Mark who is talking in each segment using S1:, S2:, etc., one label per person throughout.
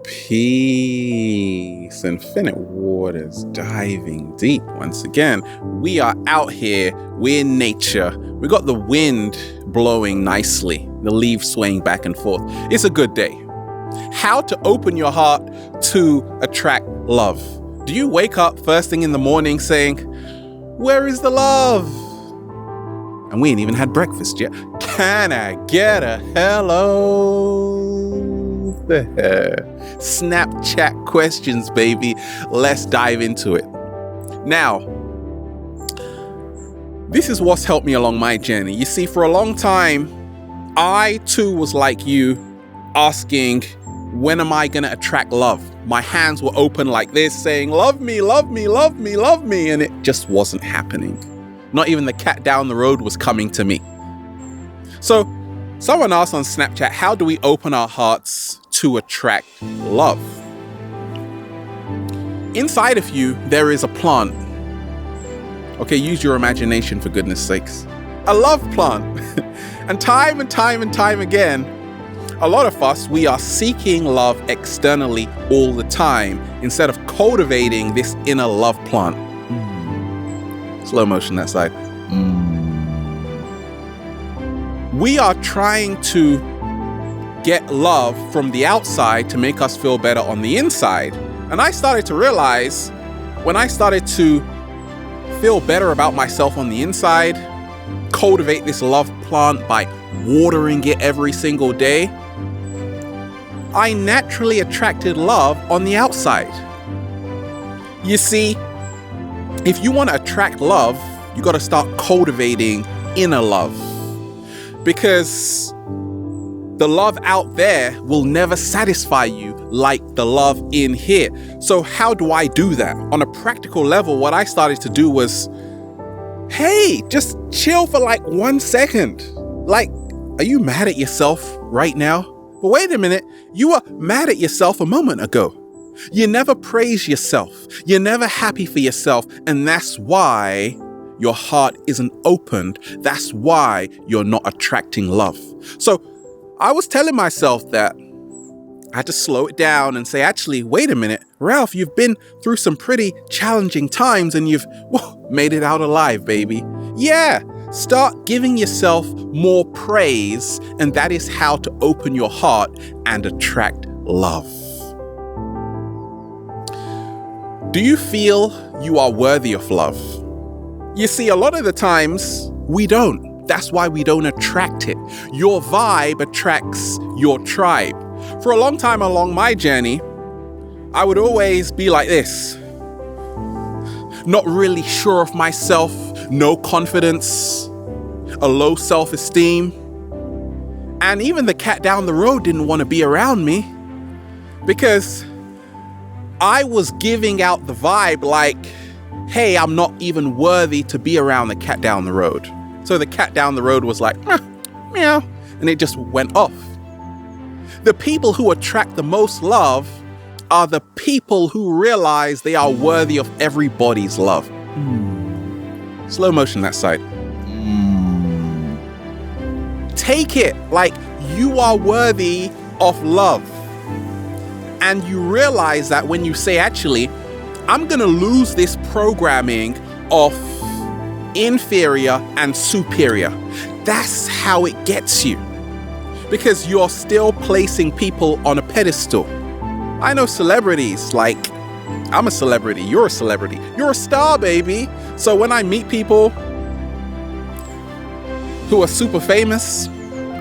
S1: Peace, infinite waters, diving deep. Once again, we are out here, we're in nature. We got the wind blowing nicely, the leaves swaying back and forth. It's a good day. How to open your heart to attract love. Do you wake up first thing in the morning saying, "Where is the love?" And we ain't even had breakfast yet. Can I get a hello? Snapchat questions, baby. Let's dive into it. Now, this is what's helped me along my journey. You see, for a long time, I too was like you, asking, when am I going to attract love? My hands were open like this, saying, love me, love me, love me, love me. And it just wasn't happening. Not even the cat down the road was coming to me. So someone asked on Snapchat, how do we open our hearts to attract love? Inside of you, there is a plant. Okay, use your imagination for goodness sakes. A love plant. And time again, a lot of us, we are seeking love externally all the time instead of cultivating this inner love plant. Slow motion that side. We are trying to get love from the outside to make us feel better on the inside. And I started to realize when I started to feel better about myself on the inside, cultivate this love plant by watering it every single day, I naturally attracted love on the outside. You see, if you want to attract love, you got to start cultivating inner love. Because the love out there will never satisfy you like the love in here. So how do I do that? On a practical level, what I started to do was, hey, just chill for like 1 second. Like, are you mad at yourself right now? But wait a minute, you were mad at yourself a moment ago. You never praise yourself. You're never happy for yourself. And that's why your heart isn't opened. That's why you're not attracting love. So I was telling myself that I had to slow it down and say, actually, wait a minute, Ralph, you've been through some pretty challenging times and you've made it out alive, baby. Yeah, start giving yourself more praise, and that is how to open your heart and attract love. Do you feel you are worthy of love? You see, a lot of the times we don't. That's why we don't attract it. Your vibe attracts your tribe. For a long time along my journey, I would always be like this. Not really sure of myself, no confidence, a low self-esteem. And even the cat down the road didn't want to be around me because I was giving out the vibe like, hey, I'm not even worthy to be around the cat down the road. So the cat down the road was like, meow, and it just went off. The people who attract the most love are the people who realize they are worthy of everybody's love. Slow motion that side. Take it like you are worthy of love. And you realize that when you say, actually, I'm going to lose this programming of inferior and superior. That's how it gets you. Because you're still placing people on a pedestal. I know celebrities, like, I'm a celebrity, you're a celebrity, you're a star, baby. So when I meet people who are super famous,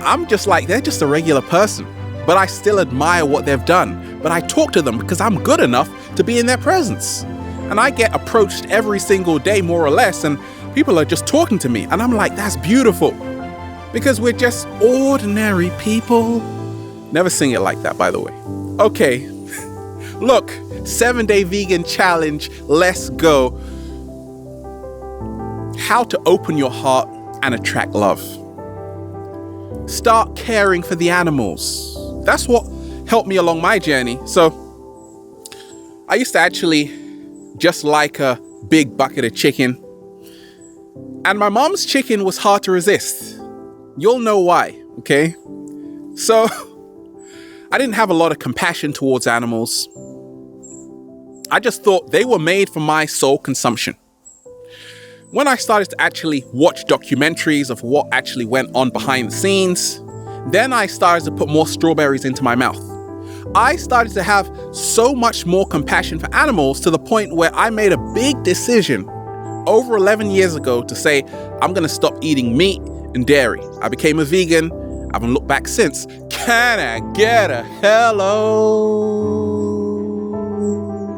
S1: I'm just like, they're just a regular person. But I still admire what they've done. But I talk to them because I'm good enough to be in their presence. And I get approached every single day, more or less, and people are just talking to me. And I'm like, that's beautiful. Because we're just ordinary people. Never sing it like that, by the way. Okay. Look, 7-day vegan challenge. Let's go. How to open your heart and attract love. Start caring for the animals. That's what helped me along my journey. So I used to actually just like a big bucket of chicken. And my mom's chicken was hard to resist. You'll know why, okay? So I didn't have a lot of compassion towards animals. I just thought they were made for my sole consumption. When I started to actually watch documentaries of what actually went on behind the scenes, then I started to put more strawberries into my mouth. I started to have so much more compassion for animals to the point where I made a big decision over 11 years ago to say, I'm going to stop eating meat and dairy. I became a vegan. I haven't looked back since. Can I get a hello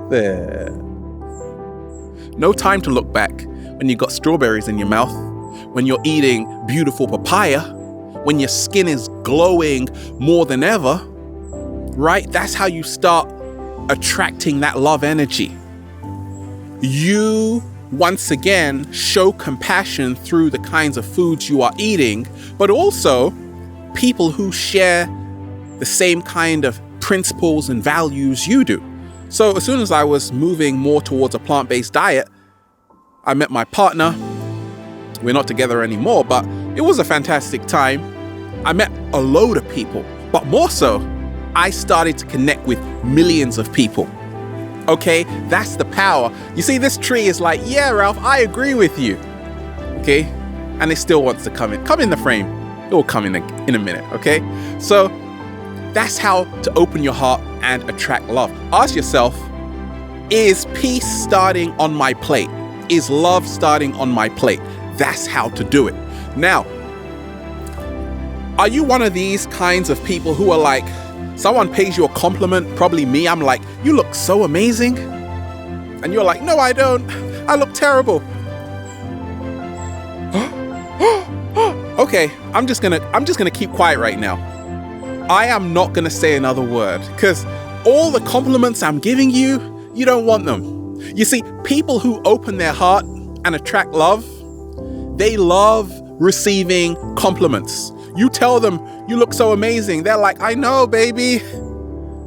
S1: there? No time to look back when you got strawberries in your mouth, when you're eating beautiful papaya, when your skin is glowing more than ever, right? That's how you start attracting that love energy. You, once again, show compassion through the kinds of foods you are eating, but also people who share the same kind of principles and values you do. So as soon as I was moving more towards a plant-based diet, I met my partner. We're not together anymore, but it was a fantastic time. I met a load of people, but more so, I started to connect with millions of people. Okay, that's the power. You see, this tree is like, yeah, Ralph, I agree with you. Okay, and it still wants to come in the frame. It will come in a minute, okay? So that's how to open your heart and attract love. Ask yourself, is peace starting on my plate? Is love starting on my plate? That's how to do it. Now, are you one of these kinds of people who are like, someone pays you a compliment, probably me, I'm like, you look so amazing. And you're like, no, I don't. I look terrible. Okay, I'm just gonna keep quiet right now. I am not gonna say another word because all the compliments I'm giving you, you don't want them. You see, people who open their heart and attract love, they love receiving compliments. You tell them you look so amazing. They're like, I know, baby.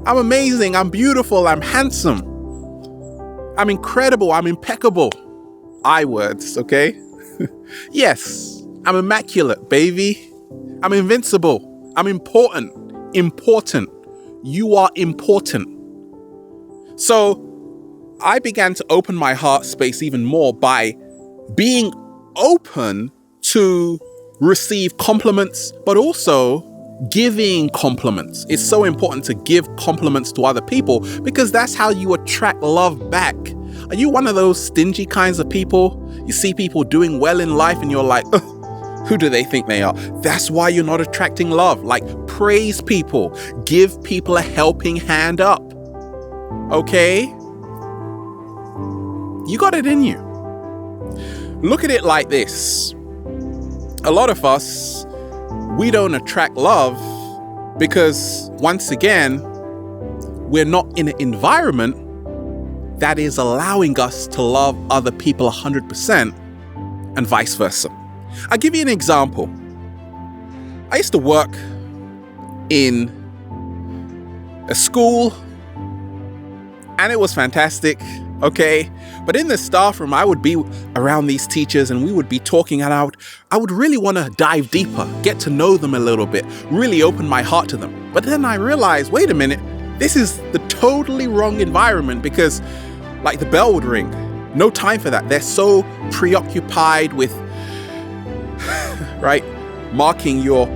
S1: I'm amazing. I'm beautiful. I'm handsome. I'm incredible. I'm impeccable. I words, okay? Yes, I'm immaculate, baby. I'm invincible. I'm important. Important. You are important. So I began to open my heart space even more by being open to receive compliments, but also giving compliments. It's so important to give compliments to other people because that's how you attract love back. Are you one of those stingy kinds of people? You see people doing well in life and you're like, who do they think they are? That's why you're not attracting love. Like, praise people. Give people a helping hand up. Okay? You got it in you. Look at it like this. A lot of us, we don't attract love because, once again, we're not in an environment that is allowing us to love other people 100% and vice versa. I'll give you an example. I used to work in a school and it was fantastic, okay? But in the staff room, I would be around these teachers and we would be talking and I would really want to dive deeper, get to know them a little bit, really open my heart to them. But then I realized, wait a minute, this is the totally wrong environment because like the bell would ring. No time for that. They're so preoccupied with, right, marking your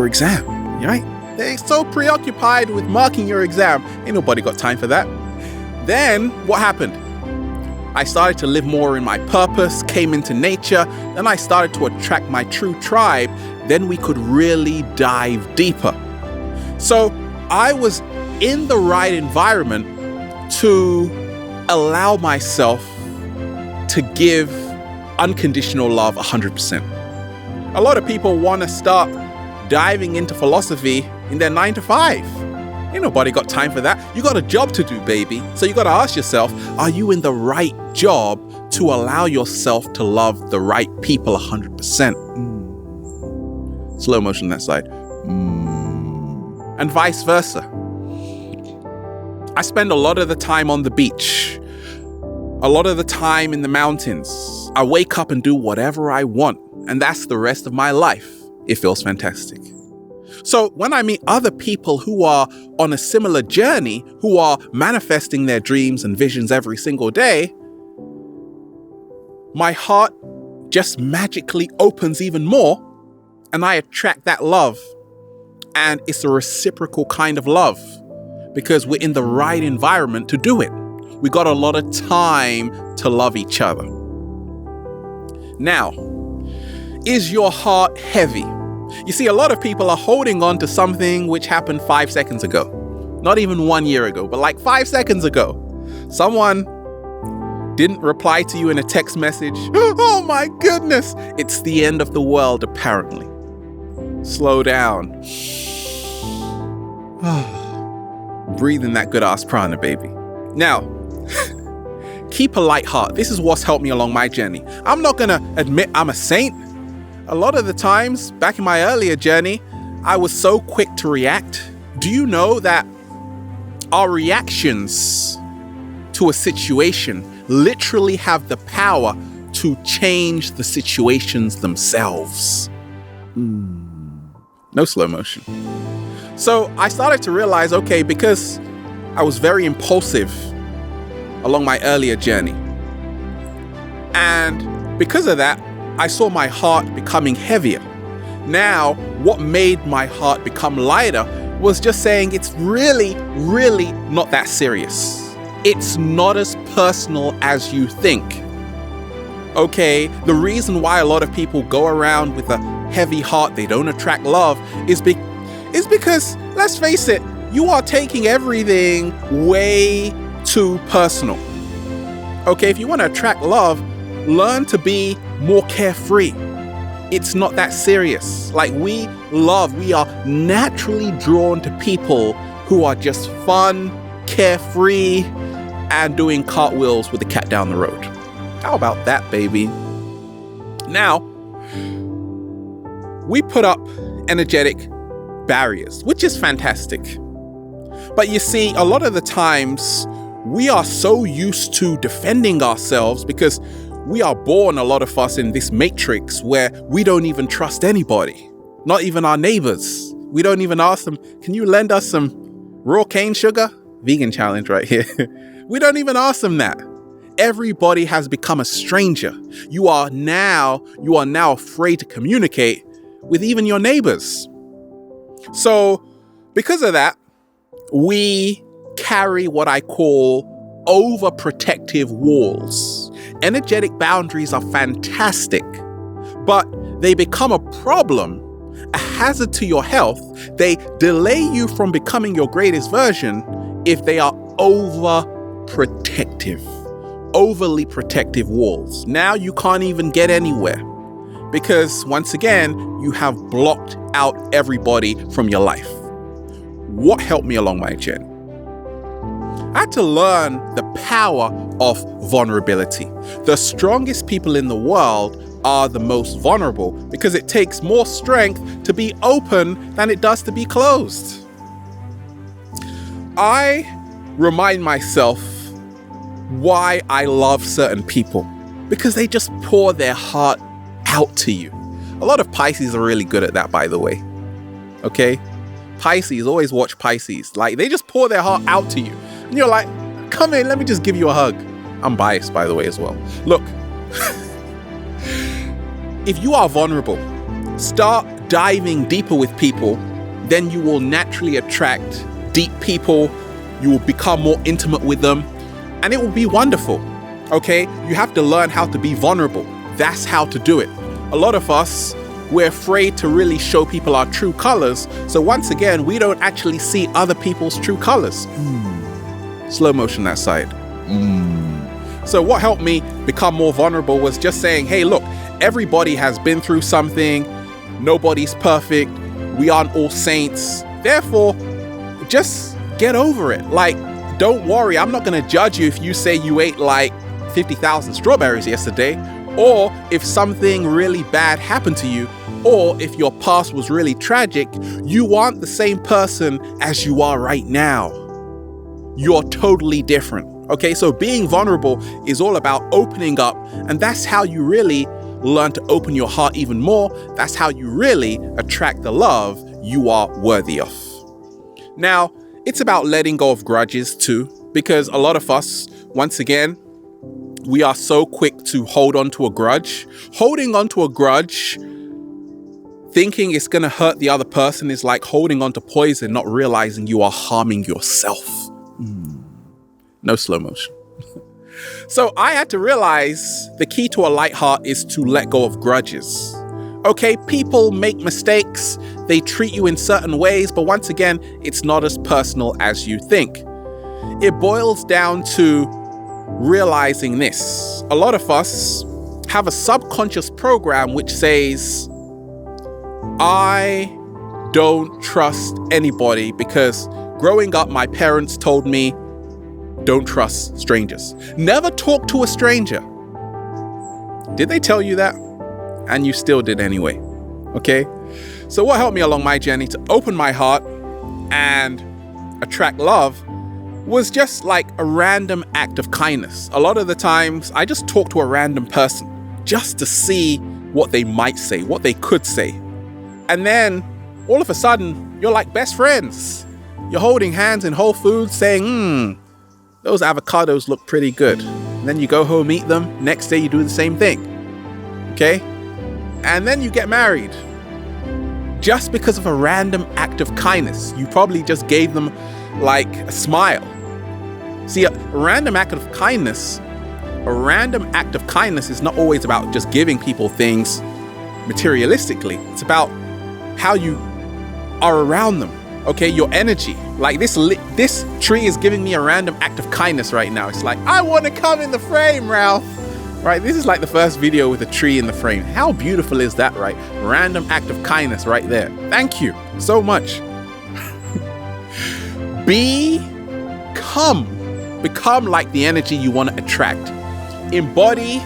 S1: exam, right? They're so preoccupied with marking your exam. Ain't nobody got time for that. Then what happened? I started to live more in my purpose, came into nature, then I started to attract my true tribe. Then we could really dive deeper. So I was in the right environment to allow myself to give unconditional love 100%. A lot of people want to start diving into philosophy in their 9 to 5. Ain't nobody got time for that. You got a job to do, baby. So you got to ask yourself, are you in the right job to allow yourself to love the right people 100%? Slow motion that side. And vice versa. I spend a lot of the time on the beach, a lot of the time in the mountains. I wake up and do whatever I want, and that's the rest of my life. It feels fantastic. So when I meet other people who are on a similar journey, who are manifesting their dreams and visions every single day, my heart just magically opens even more and I attract that love. And it's a reciprocal kind of love because we're in the right environment to do it. We got a lot of time to love each other. Now, is your heart heavy? You see, a lot of people are holding on to something which happened 5 seconds ago. Not even 1 year ago, but like 5 seconds ago. Someone didn't reply to you in a text message. Oh my goodness, it's the end of the world apparently. Slow down. Breathe in that good ass prana, baby. Now, keep a light heart. This is what's helped me along my journey. I'm not gonna admit I'm a saint. A lot of the times, back in my earlier journey, I was so quick to react. Do you know that our reactions to a situation literally have the power to change the situations themselves? No slow motion. So I started to realize, okay, because I was very impulsive along my earlier journey. And because of that, I saw my heart becoming heavier. Now, what made my heart become lighter was just saying it's really, really not that serious. It's not as personal as you think. Okay, the reason why a lot of people go around with a heavy heart, they don't attract love, is because, let's face it, you are taking everything way too personal. Okay, if you want to attract love, learn to be more carefree. It's not that serious. Like we are naturally drawn to people who are just fun, carefree, and doing cartwheels with the cat down the road. How about that, baby? Now, we put up energetic barriers, which is fantastic. But you see, a lot of the times, we are so used to defending ourselves because we are born, a lot of us, in this matrix where we don't even trust anybody, not even our neighbors. We don't even ask them, can you lend us some raw cane sugar? Vegan challenge right here. We don't even ask them that. Everybody has become a stranger. You are now afraid to communicate with even your neighbors. So because of that, we carry what I call overprotective walls. Energetic boundaries are fantastic, but they become a problem, a hazard to your health. They delay you from becoming your greatest version if they are overly protective walls. Now you can't even get anywhere because once again, you have blocked out everybody from your life. What helped me along my journey? I had to learn the power of vulnerability. The strongest people in the world are the most vulnerable because it takes more strength to be open than it does to be closed. I remind myself why I love certain people because they just pour their heart out to you. A lot of Pisces are really good at that, by the way. Okay? Pisces, always watch Pisces. Like, they just pour their heart out to you. And you're like, come in, let me just give you a hug. I'm biased, by the way, as well. Look, if you are vulnerable, start diving deeper with people, then you will naturally attract deep people. You will become more intimate with them, and it will be wonderful. Okay? You have to learn how to be vulnerable. That's how to do it. A lot of us, we're afraid to really show people our true colors. So once again, we don't actually see other people's true colors. Slow motion that side. So what helped me become more vulnerable was just saying, hey, look, everybody has been through something. Nobody's perfect. We aren't all saints. Therefore, just get over it. Like, don't worry. I'm not going to judge you if you say you ate like 50,000 strawberries yesterday, or if something really bad happened to you, or if your past was really tragic. You aren't the same person as you are right now. You're totally different. Okay, so being vulnerable is all about opening up, and that's how you really learn to open your heart even more. That's how you really attract the love you are worthy of. Now, it's about letting go of grudges too, because a lot of us, once again, we are so quick to hold on to a grudge. Holding on to a grudge, thinking it's going to hurt the other person, is like holding on to poison, not realizing you are harming yourself. No slow motion. So I had to realize the key to a light heart is to let go of grudges. Okay, people make mistakes. They treat you in certain ways, but once again, it's not as personal as you think. It boils down to realizing this. A lot of us have a subconscious program which says, I don't trust anybody because growing up, my parents told me, don't trust strangers. Never talk to a stranger. Did they tell you that? And you still did anyway. Okay? So what helped me along my journey to open my heart and attract love was just like a random act of kindness. A lot of the times I just talk to a random person just to see what they might say, what they could say. And then all of a sudden you're like best friends. You're holding hands in Whole Foods saying, those avocados look pretty good. And then you go home, eat them. Next day you do the same thing. Okay? And then you get married. Just because of a random act of kindness. You probably just gave them like a smile. See, a random act of kindness is not always about just giving people things materialistically. It's about how you are around them. Okay, your energy. Like this tree is giving me a random act of kindness right now. It's like, I want to come in the frame, Ralph. Right, this is like the first video with a tree in the frame. How beautiful is that, right? Random act of kindness right there. Thank you so much. Become like the energy you want to attract. Embody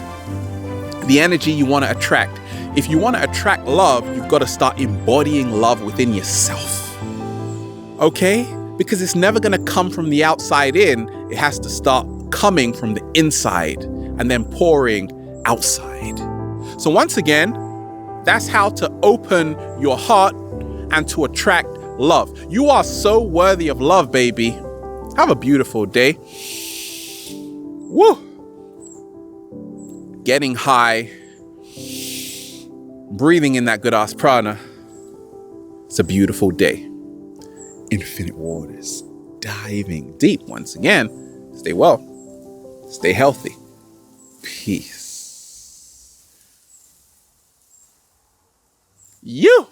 S1: the energy you want to attract. If you want to attract love, you've got to start embodying love within yourself. Okay? Because it's never going to come from the outside in. It has to start coming from the inside and then pouring outside. So once again, that's how to open your heart and to attract love. You are so worthy of love, baby. Have a beautiful day. Woo! Getting high, breathing in that good ass prana. It's a beautiful day. Infinite waters, diving deep once again. Stay well, stay healthy. Peace. You.